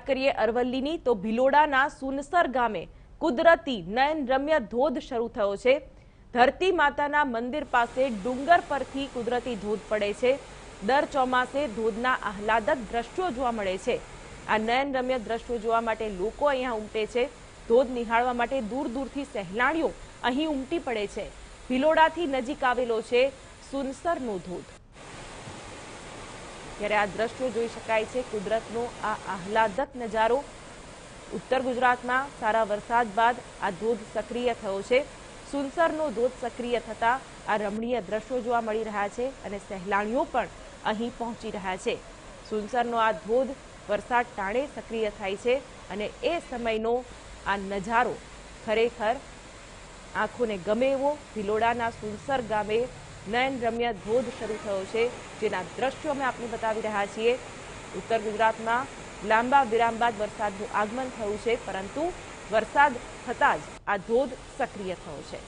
કરીએ અરવલ્લીની તો ભિલોડાના સુનસર ગામે કુદરતી નયનરમ્ય ધોધ શરૂ થયો છે। ધરતી માતાના મંદિર પાસે ડુંગર પરથી કુદરતી ધોધ પડે છે। દર ચોમાસે ધોધના આહલાદક દ્રશ્યો જોવા મળે છે। આ નયનરમ્ય દ્રશ્યો જોવા માટે લોકો અહીંયા ઉમટે છે। ધોધ નિહાળવા માટે દૂર દૂરથી સહેલાણીઓ અહીં ઉમટી પડે છે। ભિલોડાથી નજીક આવેલો છે સુનસરનો ધોધ। ત્યારે આ દ્રશ્યો જોઈ શકાય છે, કુદરતનો આ આહલાદક નજારો। ઉત્તર ગુજરાતમાં સારા વરસાદ બાદ આ ધોધ સક્રિય થયો છે। સુનસરનો ધોધ સક્રિય થતા આ રમણીય દ્રશ્યો જોવા મળી રહ્યા છે અને સહેલાણીઓ પણ અહીં પહોંચી રહ્યા છે। સુનસરનો આ ધોધ વરસાદ ટાણે સક્રિય થાય છે અને એ સમયનો આ નજારો ખરેખર આંખોને ગમે એવો। ભિલોડાના સુનસર ગામે નયનરમ્ય ધોધ શરૂ થયો છે, જેના દ્રશ્યો અમે આપને બતાવી રહ્યા છીએ। ઉત્તર ગુજરાતમાં લાંબા વિરામ બાદ વરસાદનું આગમન થયું છે, પરંતુ વરસાદ થતાં જ આ ધોધ સક્રિય થયો છે।